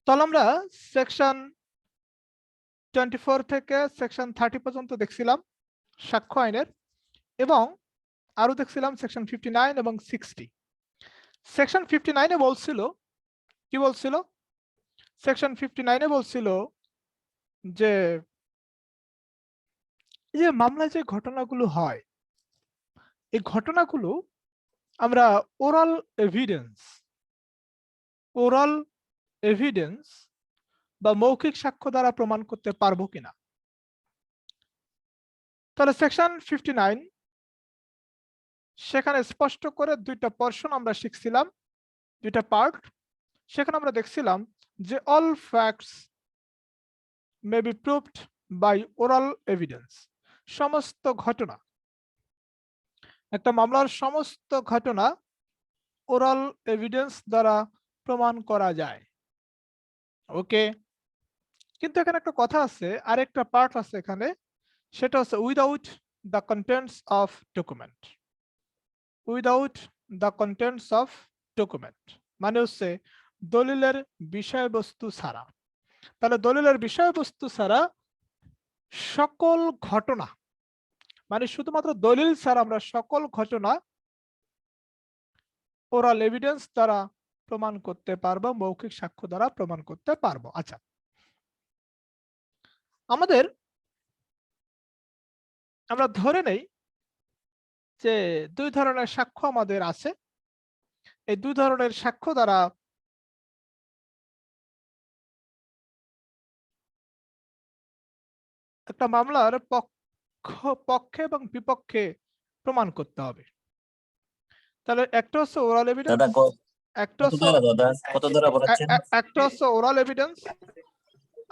তাহলে আমরা সেকশন 24 থেকে সেকশন 30 পর্যন্ত দেখছিলাম সাক্ষ্য আইনের, এবং আরো দেখছিলাম সেকশন 59 এবং 60। সেকশন 59 এ বলছিল, কি বলছিল? সেকশন 59 এ বলছিল যে এই যে মামলায় যে ঘটনাগুলো হয়, এই ঘটনাগুলো আমরা ওরাল এভিডেন্স বা মৌখিক সাক্ষ্য দ্বারা প্রমাণ করতে পারবো কিনা। তাহলে সেকশন 59 সেখানে স্পষ্ট করে দুইটা পোরশন আমরা শিখছিলাম, দুইটা পার্ট। সেখানে আমরা দেখছিলাম যে all facts may be proved by oral evidence. সমস্ত ঘটনা, একটা মামলার সমস্ত ঘটনা ওরাল এভিডেন্স দ্বারা প্রমাণ করা যায়। ওকে, কিন্তু এখানে একটা কথা আছে, আরেকটা পার্ট আছে এখানে, সেটা হচ্ছে without the contents of document. Without the contents of document মানে হচ্ছে দলিলের বিষয়বস্তু ছাড়া। তাহলে দলিলের বিষয়বস্তু ছাড়া সকল ঘটনা, মানে শুধুমাত্র দলিল ছাড়া আমরা সকল ঘটনা ওরাল এভিডেন্স দ্বারা প্রমাণ করতে পারবো, মৌখিক সাক্ষ্য দ্বারা প্রমাণ করতে পারবো। আচ্ছা, আমরা ধরে নেই যে দুই ধরনের সাক্ষ্য আমাদের আছে। এই দুই ধরনের সাক্ষ্য দ্বারা একটা মামলার পক্ষে এবং বিপক্ষে প্রমাণ করতে হবে। তাহলে একটা হচ্ছে ওরাল এভিডেন্স, একটা হচ্ছে ওরাল এভিডেন্স,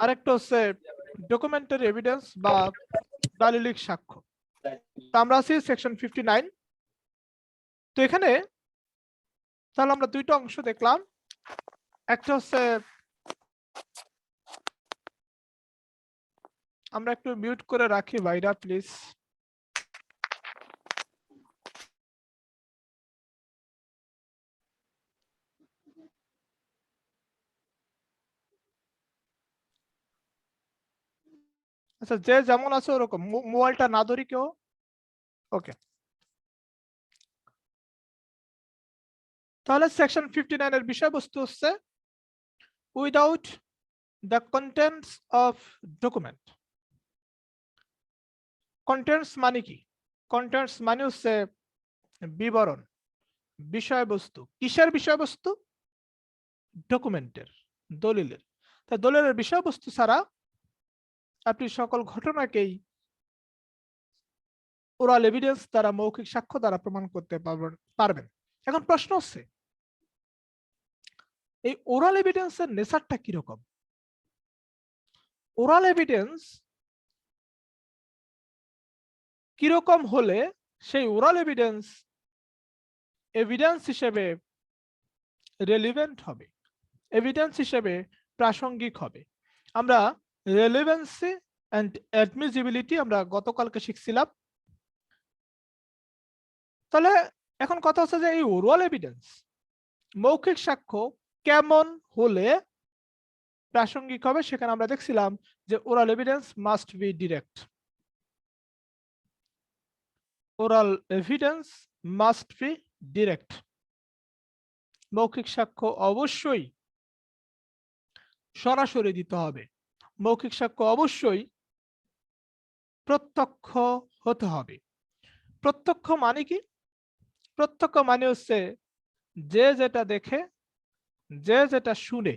আরেকটা হচ্ছে ডকুমেন্টারি এভিডেন্স বা দালিলিক সাক্ষ্য। আমরা আছি সেকশন 59। তো এখানে তাহলে আমরা দুইটা অংশ দেখলাম, একটা হচ্ছে, আমরা একটু মিউট করে রাখি ভাইরা প্লিজ। আচ্ছা, যে যেমন আছে ওরকম মোবাইলটা না ধরি কেউ। ওকে, তাহলে সেকশন 59 এর বিষয়বস্তু হচ্ছে without the contents of document. Contents মানে কি? কন্টেন্টস মানে হচ্ছে বিবরণ, বিষয়বস্তু। কিসের বিষয়বস্তু? ডকুমেন্টের, দলিলের। তা দলিলের বিষয়বস্তু ছাড়া আপনি সকল ঘটনাকেই ওরাল এভিডেন্স দ্বারা, মৌখিক সাক্ষ্য দ্বারা প্রমাণ করতে পারবেন। এখন প্রশ্ন হচ্ছে এই ওরাল এভিডেন্সের নেচারটা কিরকম? ওরাল এভিডেন্স কিরকম হলে সেই ওরাল এভিডেন্স হিসেবে রেলিভেন্ট হবে, এভিডেন্স হিসেবে প্রাসঙ্গিক হবে? আমরা রেলেভেন্সি এন্ড অ্যাডমিজিবিলিটি আমরা গতকালকে শিখছিলাম। তাহলে এখন কথা হচ্ছে যে এই ওরাল এভিডেন্স, মৌখিক সাক্ষ্য কেমন হলে প্রাসঙ্গিক হবে? সেখানে আমরা দেখছিলাম যে oral evidence must be direct. Oral evidence must be direct. মৌখিক সাক্ষ্য অবশ্যই সরাসরি দিতে হবে। মৌখিক সাক্ষ্য অবশ্যই প্রত্যক্ষ হতে হবে। প্রত্যক্ষ মানে কি? প্রত্যক্ষ মানে হচ্ছে যে যেটা দেখে, যে যেটা শুনে,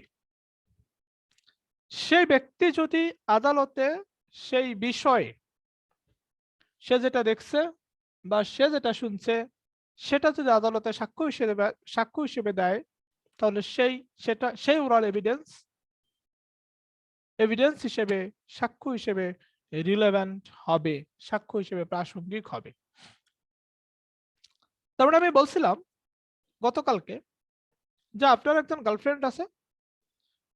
সেই ব্যক্তি যদি আদালতে সেই বিষয়ে সে যেটা দেখছে বা সে যেটা শুনছে সেটা যদি আদালতে সাক্ষ্য হিসেবে দেয়, তাহলে সেই ওরাল এভিডেন্স হিসেবে, সাক্ষ্য হিসেবে রিলেভেন্ট হবে, সাক্ষ্য হিসেবে প্রাসঙ্গিক হবে। তারপরে আমি বলছিলাম গতকালকে যে আপনার একজন গার্লফ্রেন্ড আছে,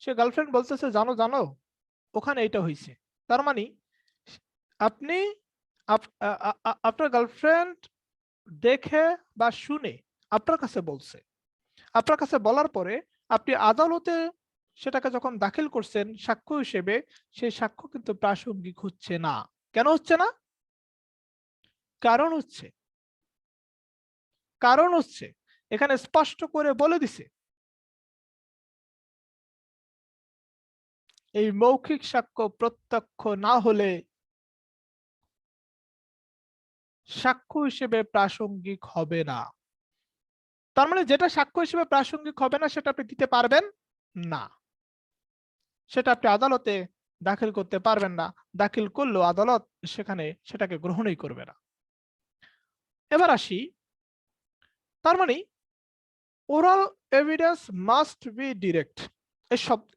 সে গার্লফ্রেন্ড বলতেছে জানো জানো ওখানে এটা হয়েছে। তার মানে আপনি আপনার গার্লফ্রেন্ড দেখে বা শুনে আপনার কাছে বলছে, আপনার কাছে বলার পরে আপনি আদালতে সেটাকে যখন দাখিল করছেন সাক্ষ্য হিসেবে, সেই সাক্ষ্য কিন্তু প্রাসঙ্গিক হচ্ছে না। কেন হচ্ছে না? কারণ হচ্ছে এখানে স্পষ্ট করে বলে দিছে এই মৌখিক সাক্ষ্য প্রত্যক্ষ না হলে সাক্ষ্য হিসেবে প্রাসঙ্গিক হবে না। তার মানে যেটা সাক্ষ্য হিসেবে প্রাসঙ্গিক হবে না সেটা আপনি দিতে পারবেন না, সেটা আপনি আদালতে দাখিল করতে পারবেন না। দাখিল করলেও আদালত সেখানে সেটাকে গ্রহণই করবে না। এবার আসি, তার মানে oral evidence must be direct.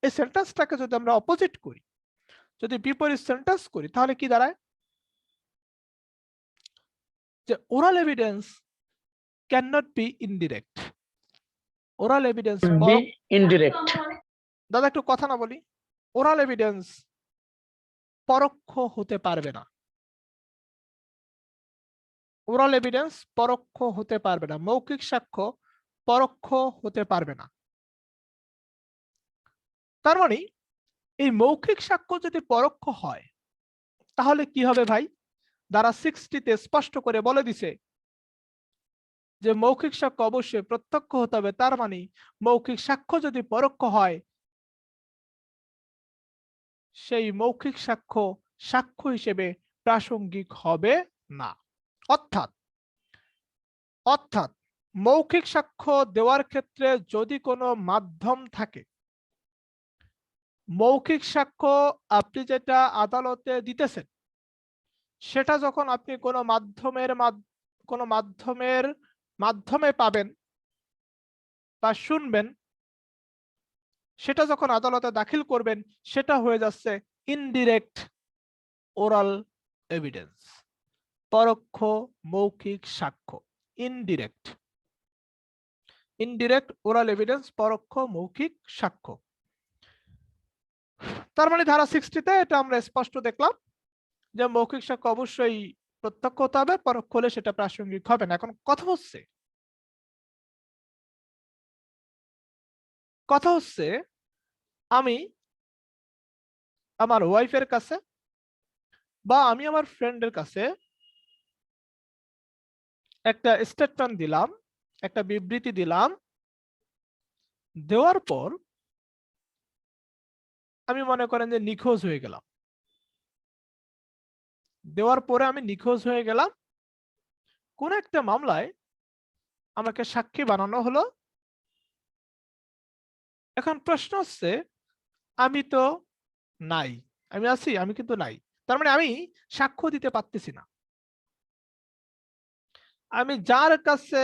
এই সেন্টেন্সটাকে যদি আমরা অপোজিট করি, যদি বিপরীত সেন্টেন্স করি, তাহলে কি দাঁড়ায়? যে oral evidence can not be indirect. Oral evidence be indirect. দাদা একটু কথা না বলি, ওরাল এভিডেন্স পরোক্ষ হতে পারবে না। ওরাল এভিডেন্স পরোক্ষ হতে পারবে না, মৌখিক সাক্ষ্য পরোক্ষ হতে পারবে না। তার মানে এই মৌখিক সাক্ষ্য যদি পরোক্ষ হয় তাহলে কি হবে ভাই? ধারা 60-তে স্পষ্ট করে বলে দিছে যে মৌখিক সাক্ষ্য অবশ্যই প্রত্যক্ষ হতে হবে। তার মানে মৌখিক সাক্ষ্য যদি পরোক্ষ হয়, সেই মৌখিক সাক্ষ্য সাক্ষ্য হিসেবে প্রাসঙ্গিক হবে না। অর্থাৎ মৌখিক সাক্ষ্য দেওয়ার ক্ষেত্রে যদি কোনো মাধ্যম থাকে, মৌখিক সাক্ষ্য আপনি যেটা আদালতে দিতেছেন সেটা যখন আপনি কোনো মাধ্যমে পাবেন বা শুনবেন, সেটা যখন আদালতে দাখিল করবেন, সেটা হয়ে যাচ্ছে ইনডিরেক্ট ওরাল এভিডেন্স, পরোক্ষ মৌখিক সাক্ষ্য। ইনডিরেক্ট ওরাল এভিডেন্স, পরোক্ষ মৌখিক সাক্ষ্য। তার মানে ধারা 60-তে এটা আমরা স্পষ্ট দেখলাম যে মৌখিক সাক্ষ্য অবশ্যই প্রত্যক্ষ হতে হবে, পরোক্ষ হলে সেটা প্রাসঙ্গিক হবে না। এখন কথা হচ্ছে আমি আমার ওয়াইফের কাছে বা আমি আমার ফ্রেন্ডের কাছে একটা স্টেটমেন্ট দিলাম, একটা বিবৃতি দিলাম, দেওয়ার পর আমি মনে করেন যে নিখোঁজ হয়ে গেলাম। দেওয়ার পরে আমি নিখোঁজ হয়ে গেলাম, কোন একটা মামলায় আমাকে সাক্ষী বানানো হলো। এখন প্রশ্ন হচ্ছে আমি তো নাই, আমি আছি, আমি কিন্তু নাই। তার মানে আমি সাক্ষ্য দিতে পারতেছি না। আমি যার কাছে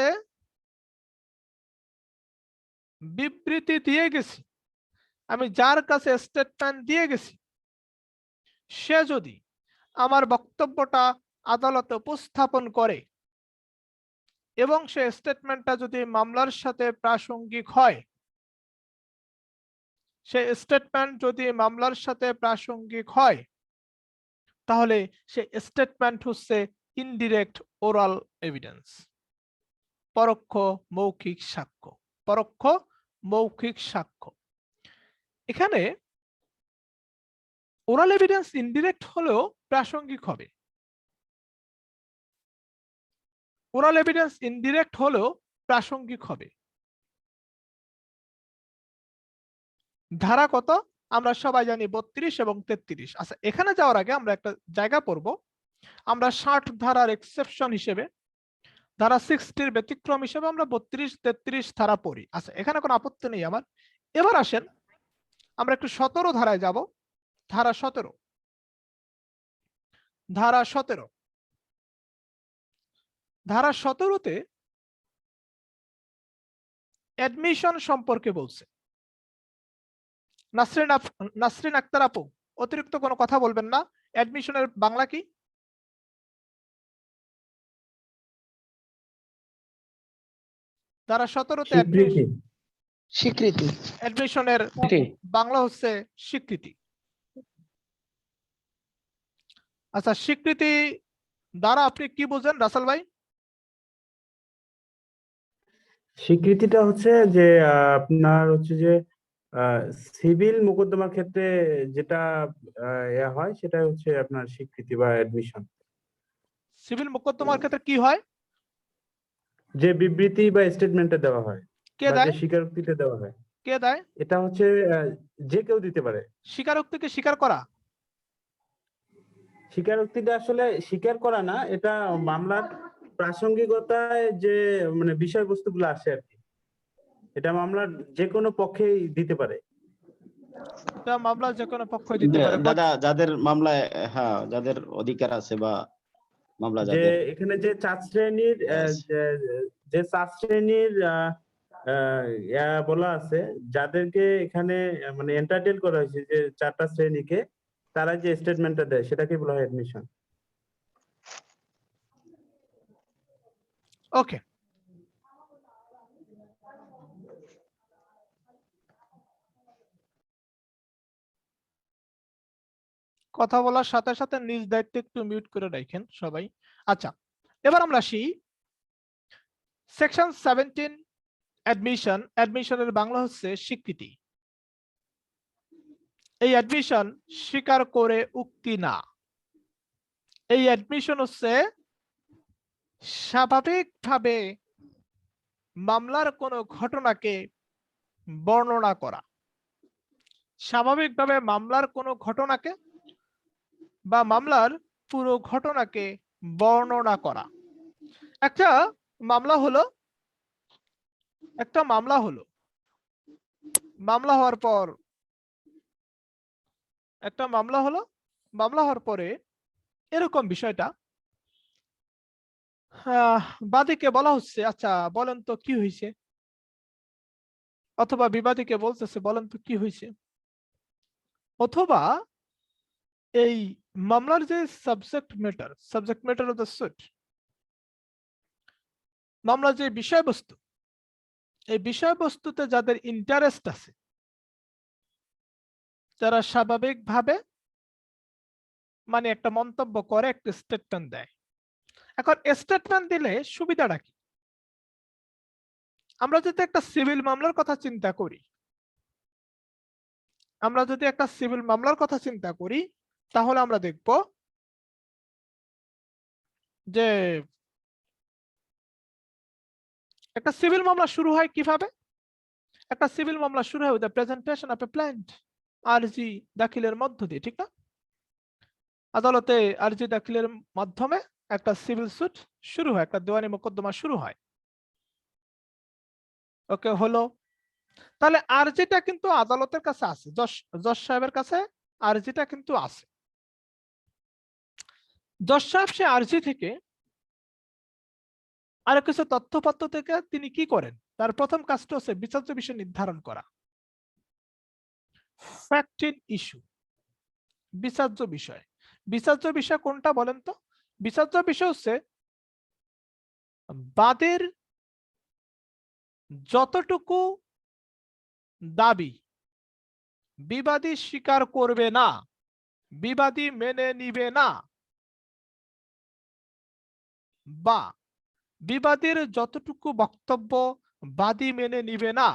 বিবৃতি দিয়ে গেছি, আমি যার কাছে স্টেটমেন্ট দিয়ে গেছি, সে যদি আমার বক্তব্যটা আদালতে উপস্থাপন করে এবং সে স্টেটমেন্টটা যদি মামলার সাথে প্রাসঙ্গিক হয়, সে স্টেটমেন্ট যদি মামলার সাথে প্রাসঙ্গিক হয়, তাহলে সে স্টেটমেন্ট হচ্ছে ইনডিরেক্ট ওরাল এভিডেন্স, পরোক্ষ মৌখিক সাক্ষ্য। পরোক্ষ মৌখিক সাক্ষ্য। এখানে ওরাল এভিডেন্স ইনডিরেক্ট হলেও প্রাসঙ্গিক হবে, ওরাল এভিডেন্স ইনডিরেক্ট হলেও প্রাসঙ্গিক হবে। ধারা কত আমরা সবাই জানি, 32 এবং 33। আচ্ছা, এখানে যাওয়ার আগে আমরা একটা জায়গা পড়বো। আমরা 60 ধারার এক্সেপশন হিসেবে, ধারা 60-র ব্যতিক্রম হিসেবে আমরা 32-33 ধারা পড়ি। আচ্ছা, এখানে কোনো আপত্তি নেই আমার। এবার আসেন আমরা একটু 17 ধারায় যাব। ধারা 17, ধারা 17, ধারা 17-তে অ্যাডমিশন সম্পর্কে বলছে। নাসরিন আক্তার আপু, অতিরিক্ত কোনো কথা বলবেন না। অ্যাডমিশনের বাংলা কি? ধারা 17-তে স্বীকৃতি। অ্যাডমিশনের বাংলা হচ্ছে স্বীকৃতি। আচ্ছা, স্বীকৃতি দ্বারা আপনি কি বোঝেন রাসেল ভাই? স্বীকৃতিটা হচ্ছে যে আপনার হচ্ছে যে সিভিল মোকদ্দমার ক্ষেত্রে যেটা ইয়া হয় সেটা হচ্ছে আপনার স্বীকৃতি বা অ্যাডমিশন। সিভিল মোকদ্দমার ক্ষেত্রে কি হয়? যে বিবৃতি বা স্টেটমেন্টে দেওয়া হয় কে বা যে দেয়? স্বীকারোক্তিতে দেওয়া হয়, কে দেয়? এটা হচ্ছে যে কেউ দিতে পারে। স্বীকারোক্তিকে স্বীকার করা? স্বীকারোক্তিটা আসলে স্বীকার করা না, এটা মামলার প্রাসঙ্গিকতায় যে মানে বিষয়বস্তুগুলো আসে আর কি, এটা মামলার যে কোনো পক্ষেই দিতে পারে। এটা মামলা যে কোনো পক্ষ দিতে পারে। দাদা যাদের মামলায় হ্যাঁ যাদের অধিকার আছে বা মামলা যে যাদের এখানে যে চার শ্রেণীর যে চার শ্রেণীর বলা আছে, যাদেরকে এখানে মানে এন্টারটেইন করা হয়েছে যে চারটা শ্রেণীকে, তারা যে স্টেটমেন্টটা দেয় সেটাকে বলা হয় অ্যাডমিশন। ওকে, কথা বলার সাথে সাথে নিজ দায়িত্ব একটু মিউট করে রাখেন সবাই। আচ্ছা, এবার আমরা আসি সেকশন 17 অ্যাডমিশন। অ্যাডমিশনের বাংলা হচ্ছে স্বীকৃতি। এই অ্যাডমিশন স্বীকার করে উক্তি না। এই অ্যাডমিশন হচ্ছে স্বাভাবিকভাবে মামলার কোনো ঘটনাকে বর্ণনা করা। স্বাভাবিকভাবে মামলার কোনো ঘটনাকে বা মামলার পুরো ঘটনাকে বর্ণনা করা। একটা মামলা হলো মামলা হওয়ার পর মামলা হওয়ার পরে এরকম বিষয়টা বাদীকে বলা হচ্ছে, আচ্ছা বলেন তো কি হয়েছে, অথবা বিবাদীকে বলতেছে বলেন তো কি হয়েছে, অথবা এই মামলার যে subject matter of the suit, মামলার যে বিষয়বস্তু, এই বিষয়বস্তুতে যাদের ইন্টারেস্ট আছে, যারা স্বাভাবিকভাবে মানে একটা মন্তব্য করে, একটা স্টেটমেন্ট দেয়। এখন স্টেটমেন্ট দিলে সুবিধাটা কি? আমরা যদি একটা সিভিল মামলার কথা চিন্তা করি, তাহলে আমরা দেখব যে একটা সিভিল মামলা শুরু হয় কিভাবে? একটা সিভিল মামলা শুরু হয় with the presentation of a plaint, আরজি দাখিলের মধ্য দিয়ে, ঠিক না? আদালতে আরজি দাখিলের মাধ্যমে একটা সিভিল সুট শুরু হয়, একটা দেওয়ানি মোকদ্দমা শুরু হয়। ওকে, হলো। তাহলে আরজিটা কিন্তু আদালতের কাছে আছে, জজ সাহেবের কাছে আরজিটা কিন্তু আছে। জজ সাহেব সে আরজি থেকে আরো কিছু তথ্যপত্র থেকে তিনি কি করেন? তার প্রথম কাজটা হচ্ছে বিচার্য বিষয় নির্ধারণ করা। ফ্যাক্ট ইন ইস্যু, বিচার্য বিষয়। বিচার্য বিষয় কোনটা বলেন তো? বিচার্য বিষয় হচ্ছে বাদীর যতটুকু দাবি বিবাদী স্বীকার করবে না, বিবাদী মেনে নিবে না, বা বিবাদীর যতটুকু বক্তব্য বাদী মেনে নিবে না,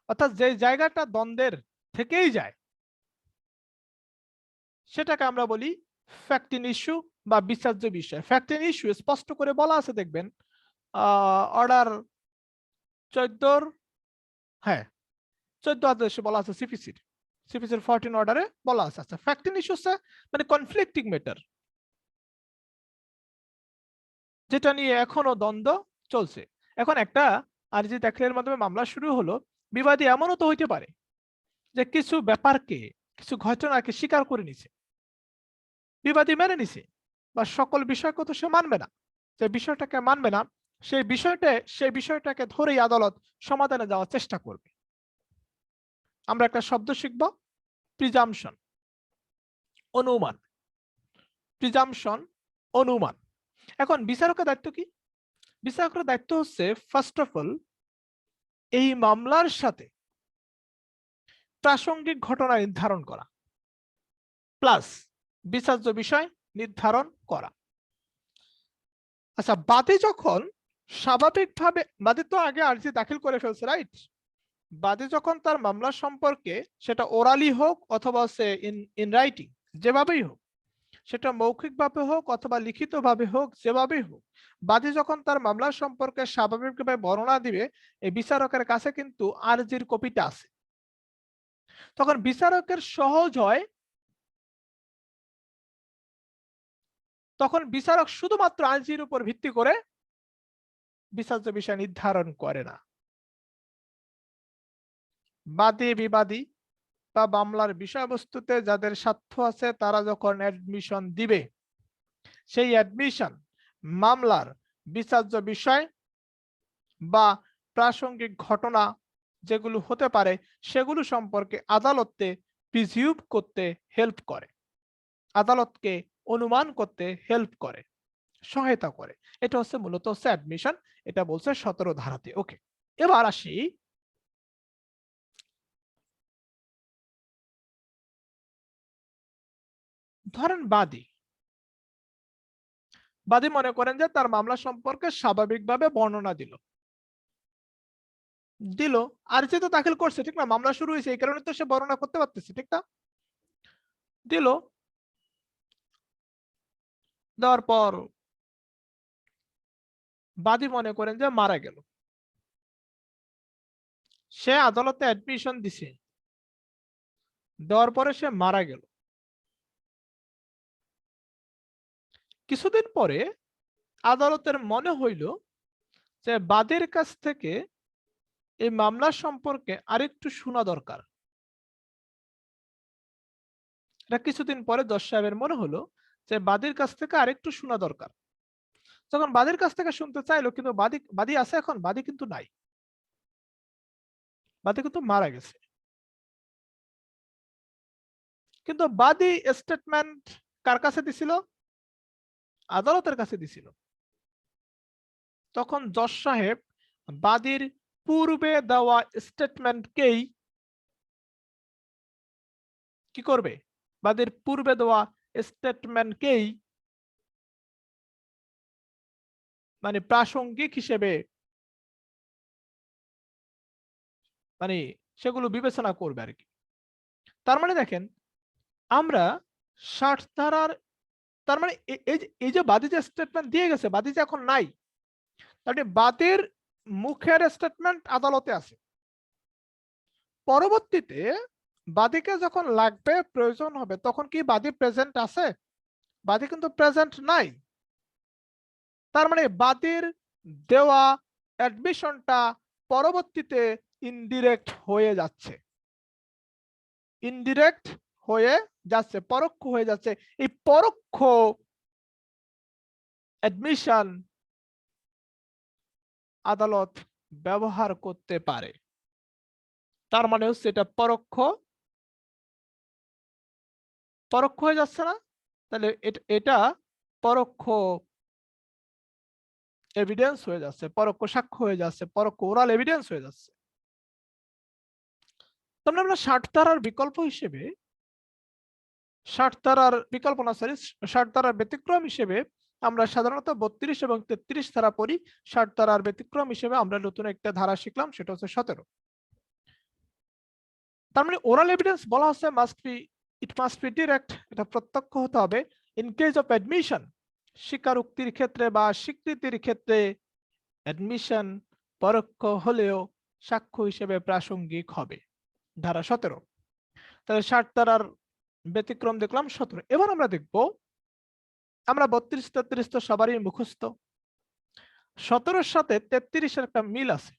অর্থাৎ যে জায়গাটা দ্বন্দ্বের থেকেই যায়, সেটাকে আমরা বলি ফ্যাক্ট ইন ইস্যু বা বিচার্য বিষয়। ফ্যাক্ট ইন ইস্যু স্পষ্ট করে বলা আছে, দেখবেন অর্ডার 14 হ্যাঁ 14 আদেশে বলা আছে, সিপিসির 14 অর্ডারে বলা আছে। আচ্ছা, ফ্যাক্ট ইন ইস্যু মানে কনফ্লিক্টিং ম্যাটার, যেটা নিয়ে এখনো দ্বন্দ্ব চলছে। এখন একটা আরজি দাখিলের মাধ্যমে মামলা শুরু হলো, বিবাদী এমনও তো হইতে পারে যে কিছু ব্যাপারকে, কিছু ঘটনাকে স্বীকার করে নিছে, বিবাদী মেনে নিছে, বা সকল বিষয়কে তো সে মানবে না, যে বিষয়টাকে মানবে না, সেই বিষয়টাকে ধরেই আদালত সমাধানে যাওয়ার চেষ্টা করবে। আমরা একটা শব্দ শিখব, প্রিজাম্পশন, অনুমান। প্রিজাম্পশন, অনুমান। এখন বিচারকের দায়িত্ব কি? বিচারকের দায়িত্ব হচ্ছে ফার্স্ট অফ অল এই মামলার সাথে প্রাসঙ্গিক ঘটনা নির্ধারণ করা, প্লাস বিচার্য বিষয় নির্ধারণ করা। আচ্ছা, বাদী যখন স্বাভাবিকভাবে, বাদী তো আগে আরজি দাখিল করে ফেলছে, রাইট? বাদী যখন তার মামলা সম্পর্কে, সেটা ওরালি হোক অথবা সে ইন রাইটিং, যেভাবেই হোক, সেটা মৌখিকভাবে হোক অথবা লিখিতভাবে হোক, যেভাবেই হোক, বাদী যখন তার মামলা সম্পর্কে স্বাভাবিকভাবে বর্ণনা দিবে, এই বিচারকের কাছে কিন্তু আরজির কপিটা আছে। তখন বিচারকের সহজ হয়, তখন বিচারক শুধুমাত্র আরজির উপর ভিত্তি করে বিচার্য বিষয় নির্ধারণ করে না। বাদী বিবাদী বা মামলার বিষয়বস্তুতে যাদের স্বার্থ আছে তারা যখন অ্যাডমিশন দিবে, সেই অ্যাডমিশন মামলার বিচার্য বিষয় বা প্রাসঙ্গিক ঘটনা যেগুলো হতে পারে সেগুলো সম্পর্কে আদালতকে প্রিজিউম করতে হেল্প করে, আদালতকে অনুমান করতে হেল্প করে, সহায়তা করে। এটা হচ্ছে মূলত হচ্ছে অ্যাডমিশন, এটা বলছে 17 ধারাতে। ওকে, এবার আসি ধরেন বাদী মনে করেন যে তার মামলা সম্পর্কে স্বাভাবিকভাবে বর্ণনা দিল, আর যে তো দাখিল করছে, ঠিক না, মামলা শুরু হয়েছে, এই কারণে তো সে বর্ণনা করতে পারতেছে, ঠিক না, দিল, দেওয়ার পর বাদী মনে করেন যে মারা গেল, সে আদালতে অ্যাডমিশন দিছে, দেওয়ার পরে সে মারা গেল। কিছুদিন পরে আদালতের মনে হইল যে বাদীর কাছ থেকে এই মামলা সম্পর্কে আরেকটু শোনা দরকার। এটা কিছুদিন পরে জজ সাহেবের মনে হলো যে বাদীর কাছ থেকে আরেকটু শোনা দরকার। যখন বাদীর কাছ থেকে শুনতে চাইলো, কিন্তু বাদী আছে, এখন বাদী কিন্তু নাই, বাদী কিন্তু মারা গেছে। কিন্তু বাদী স্টেটমেন্ট কার কাছে দিছিল? আদালতের কাছে দিছিল। তখন জজ সাহেব বাদীর পূর্বে দেওয়া স্টেটমেন্টকেই কি করবে? বাদীর পূর্বে দেওয়া স্টেটমেন্টকেই মানে প্রাসঙ্গিক হিসেবে মানে সেগুলো বিবেচনা করবে আর কি। তার মানে দেখেন, আমরা 60 ধারার, তার মানে এই যে বাদী যে স্টেটমেন্ট দিয়ে গেছে, বাদী যে এখন নাই, তাহলে বাদীর মুখের স্টেটমেন্ট আদালতে আছে। পরবর্তীতে বাদীকে যখন লাগবে, প্রয়োজন হবে, তখন কি বাদী প্রেজেন্ট আছে? বাদী কিন্তু প্রেজেন্ট নাই। তার মানে বাদীর দেওয়া অ্যাডমিশনটা পরবর্তীতে ইনডিরেক্ট হয়ে যাচ্ছে, ইনডিরেক্ট হয়ে যাচ্ছে, পরোক্ষ হয়ে যাচ্ছে। এই পরোক্ষ অ্যাডমিশন আদালত ব্যবহার করতে পারে। তার মানে হচ্ছে এটা পরোক্ষ হয়ে যাচ্ছে না? তাহলে এটা পরোক্ষ এভিডেন্স হয়ে যাচ্ছে, পরোক্ষ সাক্ষ্য হয়ে যাচ্ছে, পরোক্ষ ওরাল এভিডেন্স হয়ে যাচ্ছে। তাহলে আমরা 60 ধারার বিকল্প হিসেবে, 60 ধারার বিকল্প না, সরি, 60 ধারার ব্যতিক্রম হিসেবে আমরা সাধারণত 32 এবং 33 ধারা পড়ি। 60 ধারার ব্যতিক্রম হিসেবে আমরা নতুন একটা ধারা শিখলাম, সেটা হচ্ছে 17। তার মানে ওরাল এভিডেন্স বলা হচ্ছে ইট মাস্ট বি ডিরেক্ট, এটা প্রত্যক্ষ হতে হবে। ইন কেস অফ অ্যাডমিশন, স্বীকারোক্তির ক্ষেত্রে বা স্বীকৃতির ক্ষেত্রে অ্যাডমিশন পরোক্ষ হলেও সাক্ষ্য হিসেবে প্রাসঙ্গিক হবে, ধারা 17। তাহলে 60 ধারার ব্যতিক্রম দেখলাম, 17। এবার আমরা দেখব, আমরা 32 33 তো সবারই মুখস্থ, 17-র সাথে 33-এর একটা মিল আছে।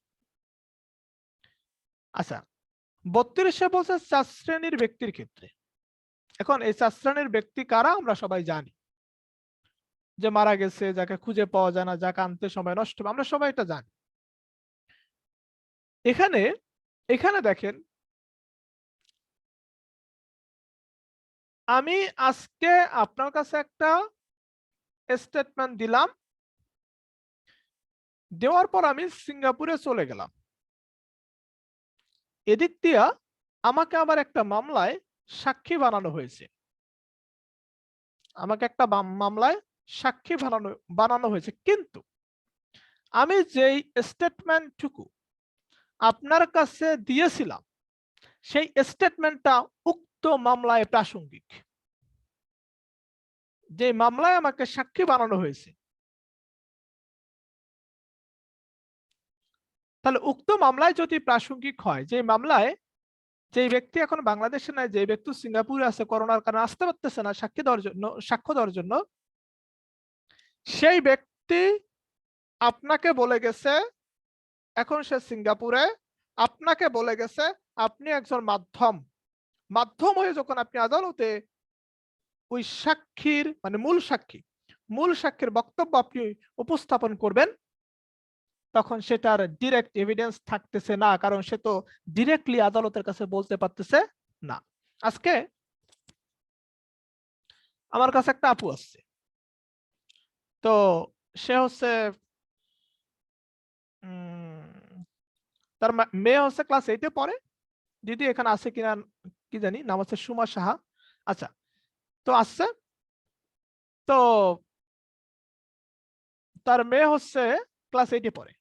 আচ্ছা, 32-এ বলছে 4 শ্রেণীর ব্যক্তির ক্ষেত্রে। এখন এই 4 শ্রেণীর ব্যক্তি কারা আমরা সবাই জানি, যে মারা গেছে, যাকে খুঁজে পাওয়া যায় না, যাকে আনতে সময় নষ্ট হবে, আমরা সবাই এটা জানি। এখানে দেখেন, আমি আজকে আপনার কাছে একটা স্টেটমেন্ট দিলাম, দেওয়ার পর আমি সিঙ্গাপুরে চলে গেলাম। এদিক দিয়া আমাকে আবার একটা মামলায় সাক্ষী বানানো হয়েছে, আমাকে একটা মামলায় সাক্ষী বানানো হয়েছে। কিন্তু আমি যেই স্টেটমেন্টটুকু আপনার কাছে দিয়েছিলাম সেই স্টেটমেন্টটা উক্ত মামলায় প্রাসঙ্গিক। যে মামলায় আমাকে সাক্ষী বানানো হয়েছে, তাহলে উক্ত মামলায় যদি প্রাসঙ্গিক হয়, যে মামলায় যে ব্যক্তি এখন বাংলাদেশে নাই, যে ব্যক্তি সিঙ্গাপুরে আছে, করোনার কারণে আসতে পারতেছে না সাক্ষী দেওয়ার জন্য, সাক্ষ্য দেওয়ার জন্য, সেই ব্যক্তি আপনাকে বলে গেছে, এখন সে সিঙ্গাপুরে, আপনাকে বলে গেছে আপনি একজন মাধ্যম হয়ে যখন আপনি আদালতে ওই সাক্ষীর মানে মূল সাক্ষীর বক্তব্য আপনি উপস্থাপন করবেন, তখন সেটার ডিরেক্ট এভিডেন্স থাকতেছে না, কারণ সে তো ডিরেক্টলি আদালতের কাছে বলতে পারতেছে না। আজকে আমার কাছে একটা আপু আসছে, তো সে হচ্ছে তার মেয়ে হচ্ছে ক্লাস 8-এ পড়ে। দিদি এখানে আছে কিনা কি জানি, নাম হচ্ছে সুমা সাহা। আচ্ছা, তো আসছে, তো তার মেয়ে হচ্ছে ক্লাস 8-এ পড়ে,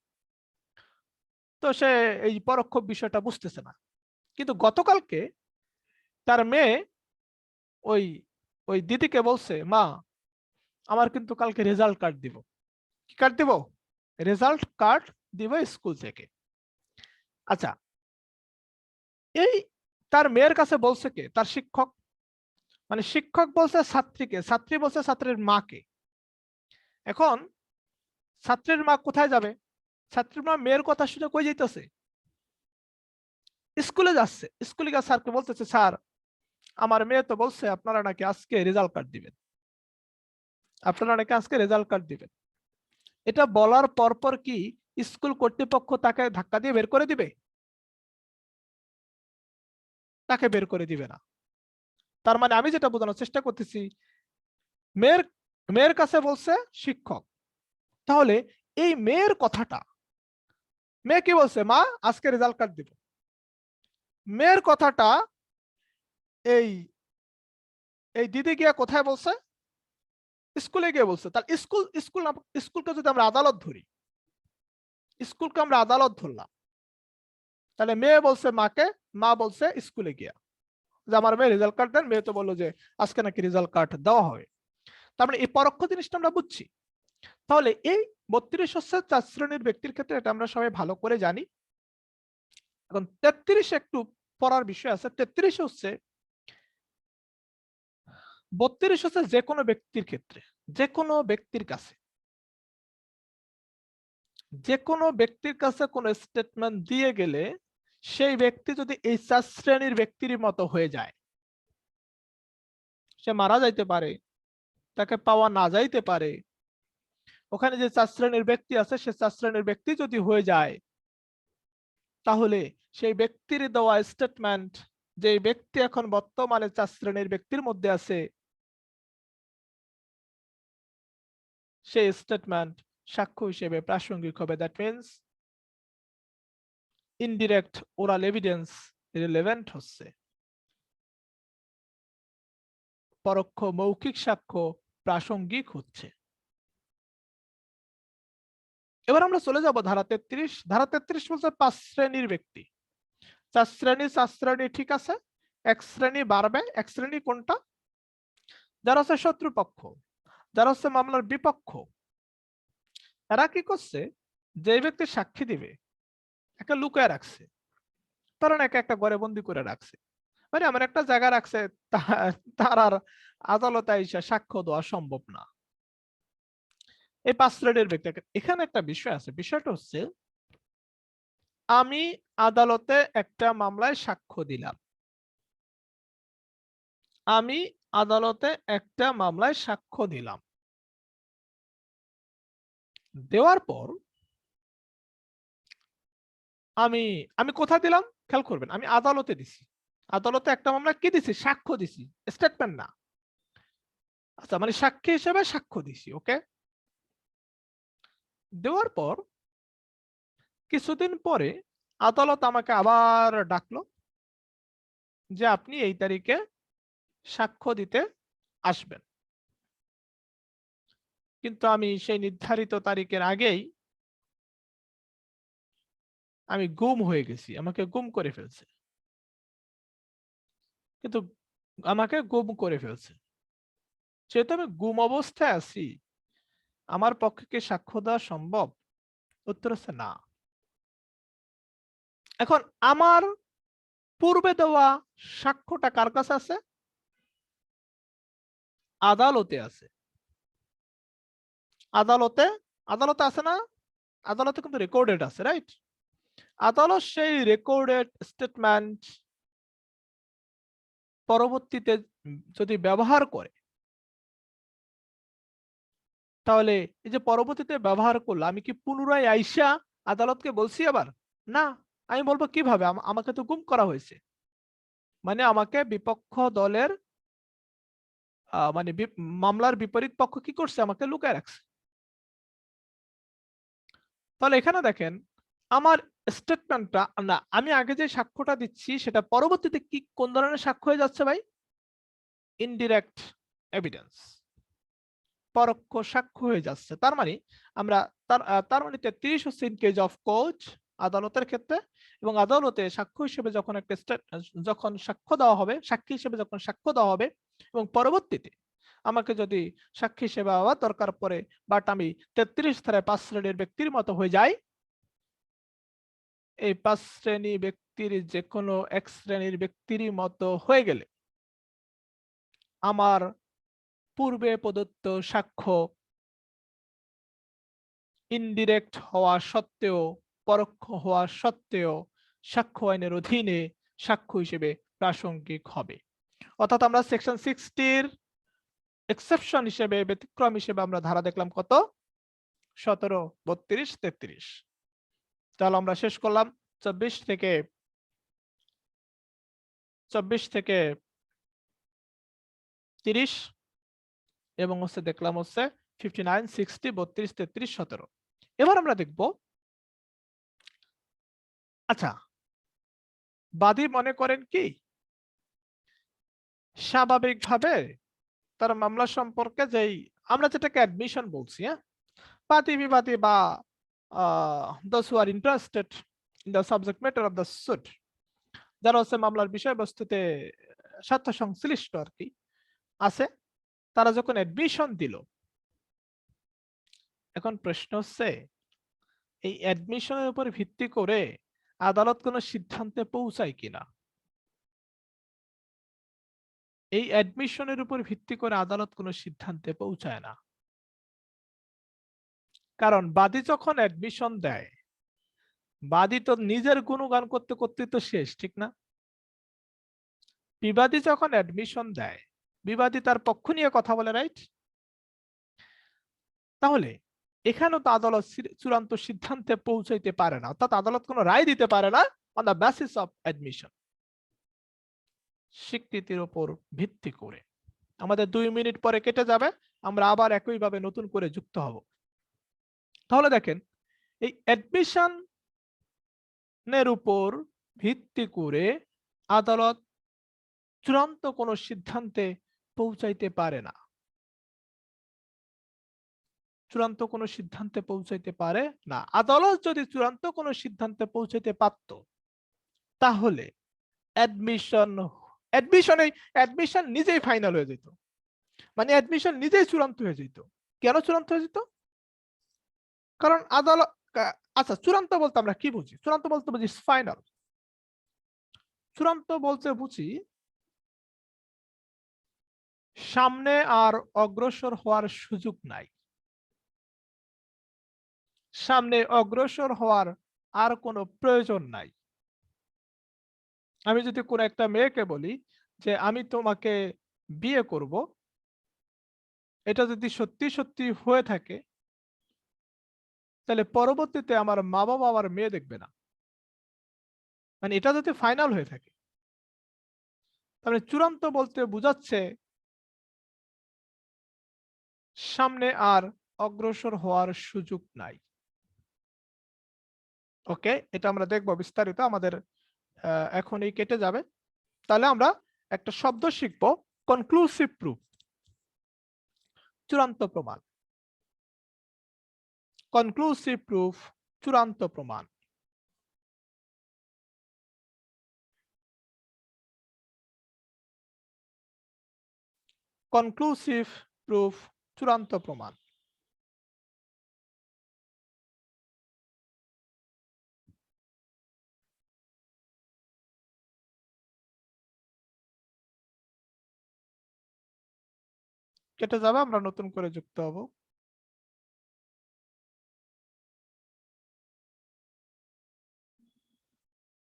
তো সে এই পরোক্ষ বিষয়টা বুঝতেছে না। কিন্তু গতকালকে তার মেয়ে ওই ওই দিদিকে বলছে, মা আমার কিন্তু কালকে রেজাল্ট কার্ড দিব। কি কার্ড দিব? রেজাল্ট কার্ড দিব স্কুল থেকে। আচ্ছা, এই তার মেয়ের কাছে বলছে কে? তার শিক্ষক। মানে শিক্ষক বলছে ছাত্রীকে, ছাত্রী বলছে ছাত্রের মাকে। এখন ছাত্রের মা কোথায় যাবে? ছাত্রীর মা মেয়ের কথা শুনে কই যাইতেছে? স্কুলে যাচ্ছে। স্কুলে গিয়ে স্যারকে বলতেছে, স্যার আমার মেয়ে তো বলছে আপনারা নাকি আজকে রেজাল্ট কার্ড দিবেন, আপনারা নাকি আজকে রেজাল্ট কার্ড দিবেন। এটা বলার পরপর কি স্কুল কর্তৃপক্ষ তাকে ধাক্কা দিয়ে বের করে দিবে? তাকে বের করে দিবে না। তার মানে আমি যেটা বোঝানোর চেষ্টা করতেছি, মেয়ের মেয়ের কাছে বলছে শিক্ষক, তাহলে এই মেয়ের কথাটা, মেয়ে কি বলছে? মা আজকে রেজাল্ট কার্ড দিব। মেয়ের কথাটা এই এই দিদি গিয়ে কোথায় বলছে? স্কুলে গিয়ে বলছে। তাহলে স্কুলকে যদি আমরা আদালত ধরি, স্কুলকে আমরা আদালত ধরলাম, তাহলে মেয়ে বলছে মাকে, মা বলছে স্কুলে গিয়া যে আমার মেয়ে রেজাল্ট কার্ড দেন। মেয়ে তো বললো যে আজকে নাকি রেজাল্ট কার্ড দেওয়া হবে। তার মানে এই পরোক্ষ জিনিসটা আমরা বুঝছি। তাহলে এই 32 হচ্ছে 4 শ্রেণীর ব্যক্তির ক্ষেত্রে, এটা আমরা সবাই ভালো করে জানি। এখন 33 একটু পড়ার বিষয় আছে। 33 হচ্ছে 32 হচ্ছে যে কোনো ব্যক্তির ক্ষেত্রে, যে কোনো ব্যক্তির কাছে, যে কোনো ব্যক্তির কাছে কোন স্টেটমেন্ট দিয়ে গেলে সেই ব্যক্তি যদি এই 4 শ্রেণীর ব্যক্তির মতো হয়ে যায়, সে মারা যাইতে পারে, তাকে পাওয়া না যাইতে পারে, ওখানে যে 4 শ্রেণীর ব্যক্তি আছে সে 4 শ্রেণীর ব্যক্তি যদি হয়ে যায়, তাহলে সেই ব্যক্তির দেওয়া স্টেটমেন্ট, যে ব্যক্তি এখন বর্তমানে 4 শ্রেণীর ব্যক্তির মধ্যে আছে, সেই স্টেটমেন্ট সাক্ষ্য হিসেবে প্রাসঙ্গিক হবে। That means indirect oral evidence relevant হচ্ছে, পরোক্ষ মৌখিক সাক্ষ্য প্রাসঙ্গিক হচ্ছে। এবার আমরা চলে যাব ধারা 33। ধারা 33 বলছে 5 শ্রেণীর ব্যক্তি। 4 শ্রেণী ঠিক আছে, 1 শ্রেণী বাড়বে। 1 শ্রেণী কোনটা? যারা হচ্ছে শত্রুপক্ষ, যারা হচ্ছে মামলার বিপক্ষ। এরা কি করছে? যে ব্যক্তি সাক্ষী দিবে একে লুকায় রাখছে, কারণ একে একটা ঘরে বন্দি করে রাখছে, মানে আমার একটা জায়গা রাখছে, তার আর আদালতে এসে সাক্ষ্য দেওয়া সম্ভব না। এই 5 শ্রেণীর ব্যক্তি। এখানে একটা বিষয় আছে, বিষয়টা হচ্ছে আমি আদালতে একটা মামলায় সাক্ষ্য দিলাম, আমি আদালতে একটা মামলায় সাক্ষ্য দিলাম, দেওয়ার পর আমি আমি কোথায় দিলাম খেয়াল করবেন, আমি আদালতে দিছি। আদালতে একটা মামলা কি দিছি? সাক্ষ্য দিছি, স্টেটমেন্ট না। আচ্ছা, মানে সাক্ষী হিসেবে সাক্ষ্য দিছি। ওকে, দেওয়ার পর কিছুদিন পরে আদালত আমাকে আবার ডাকলো যে আপনি এই তারিখে সাক্ষ্য দিতে আসবেন। কিন্তু আমি সেই নির্ধারিত তারিখের আগেই আমি গুম হয়ে গেছি, আমাকে গুম করে ফেলছে, কিন্তু আমাকে গুম করে ফেলছে, যেহেতু আমি গুম অবস্থায় আছি, আমার পক্ষে কি সাক্ষ্য দেওয়া সম্ভব? উত্তর হচ্ছে না। এখন আমার পূর্বে দেওয়া সাক্ষ্যটা কার কাছে আছে? আদালতে আছে। আদালতে আদালতে আছে না? আদালতে কিন্তু রেকর্ডেড আছে, রাইট? আদালত সেই রেকর্ডেড স্টেটমেন্ট পরবর্তীতে যদি ব্যবহার করে, তাহলে এই যে পরবর্তীতে ব্যবহার করলো, আমি কি পুনরায় আইসা আদালতকে বলছি আবার? না। আমি বলবো কিভাবে? আমাকে তো গুম করা হয়েছে, মানে আমাকে বিপক্ষ দলের মানে মামলার বিপরীত পক্ষ কি করছে? আমাকে লুকায় রাখছে। তাহলে এখানে দেখেন, আমার স্টেটমেন্টটা না, আমি আগে যে সাক্ষ্যটা দিচ্ছি সেটা পরবর্তীতে কি কোন ধরনের সাক্ষ্য হয়ে যাচ্ছে ভাই? ইনডিরেক্ট এভিডেন্স, পরোক্ষ সাক্ষ্য হয়ে যাচ্ছে। তার মানে আমরা তার মানে 33 হচ্ছে ইন কেস অফ কোর্ট, আদালতের ক্ষেত্রে, এবং আদালতে সাক্ষ্য হিসেবে যখন একটা যখন সাক্ষ্য দেওয়া হবে, সাক্ষী হিসেবে যখন সাক্ষ্য দেওয়া হবে, এবং পরবর্তীতে আমাকে যদি সাক্ষী হিসেবে আবার দরকার পড়ে, বাট আমি 33 ধারায় 5 শ্রেণীর ব্যক্তির মতো হয়ে যাই, এই 5 শ্রেণী ব্যক্তির যে কোনো এক শ্রেণীর ব্যক্তির মতো হয়ে গেলে আমার পূর্বে প্রদত্ত সাক্ষ্য ইনডিরেক্ট হওয়া সত্ত্বেও, পরোক্ষ হওয়া সত্ত্বেও সাক্ষ্য আইনের অধীনে সাক্ষ্য হিসেবে প্রাসঙ্গিক হবে। অর্থাৎ আমরা সেকশন 60 এক্সেপশন হিসেবে, ব্যতিক্রম হিসেবে আমরা ধারা দেখলাম কত? 17, 32, 33। তাহলে আমরা শেষ করলাম 24 থেকে 30, এবং হচ্ছে দেখলাম হচ্ছে 59, 60, 32, 33, 17। এবার আমরা দেখব, আচ্ছা বাদী মনে করেন কি স্বাভাবিকভাবে তার মামলা সম্পর্কে যেই আমরা যেটাকে অ্যাডমিশন বলছি, হ্যাঁ, বাদী বিবাদী বা those who are interested in the subject matter of the suit, যারা হচ্ছে মামলার বিষয়বস্তুতে স্বার্থ সংশ্লিষ্ট আর কি আছে, তারা যখন অ্যাডমিশন দিল, এখন প্রশ্ন হচ্ছে এই অ্যাডমিশনের উপর ভিত্তি করে আদালত কোনো সিদ্ধান্তে পৌঁছায় কিনা? এই অ্যাডমিশনের উপর ভিত্তি করে আদালত কোনো সিদ্ধান্তে পৌঁছায় না। কারণ বাদী যখন অ্যাডমিশন দেয়, বাদী তো নিজের গুণগান করতে করতে তো শেষ, ঠিক না? বিবাদী যখন অ্যাডমিশন দেয়, বিবাদী তার পক্ষ নিয়ে কথা বলে, রাইট? তাহলে এখানেও তো আদালত চূড়ান্ত সিদ্ধান্তে পৌঁছাইতে পারে না, অর্থাৎ আদালত কোনো রায় দিতে পারে না on the basis of admission, স্বীকৃতির উপর ভিত্তি করে। আমাদের 2 মিনিট পরে কেটে যাবে, আমরা আবার একইভাবে নতুন করে যুক্ত হব। তাহলে দেখেন, এই অ্যাডমিশনের উপর ভিত্তি করে আদালত চূড়ান্ত কোনো সিদ্ধান্তে পৌঁছাইতে পারে না, চূড়ান্ত কোনো সিদ্ধান্তে পৌঁছাইতে পারে না। আদালত যদি চূড়ান্ত কোনো সিদ্ধান্তে পৌঁছাইতে পারত, তাহলে অ্যাডমিশন নিজেই ফাইনাল হয়ে যেত, মানে অ্যাডমিশন নিজেই চূড়ান্ত হয়ে যেত। কেন চূড়ান্ত হয়ে যেত? কারণ আদালত, আচ্ছা চূড়ান্ত বলতে আমরা কি বুঝি? চূড়ান্ত বলতে বুঝি ফাইনাল। চূড়ান্ত বলতে বুঝি সামনে আর অগ্রসর হওয়ার সুযোগ নাই, সামনে অগ্রসর হওয়ার আর কোনো প্রয়োজন নাই। আমি যদি কোনো একটা মেয়েকে বলি যে আমি তোমাকে বিয়ে করব, এটা যদি সত্যি সত্যি হয়ে থাকে, তাহলে পরবর্তীতে আমার মা বাবা আমার মেয়ে দেখবে না, মানে এটা যদি ফাইনাল হয়ে থাকে। তাহলে চূড়ান্ত বলতে বোঝাচ্ছে সামনে আর অগ্রসর হওয়ার সুযোগ নাই। ওকে, এটা আমরা দেখবো বিস্তারিত, আমাদের এখনই কেটে যাবে। তাহলে আমরা একটা শব্দ শিখবো, কনক্লুসিভ প্রুফ, চূড়ান্ত প্রমাণ। কনক্লুসিভ প্রুফ, চূড়ান্ত প্রমাণ। কনক্লুসিভ প্রুফ, চূড়ান্ত প্রমাণ। কেটে যাবে, আমরা নতুন করে যুক্ত হব।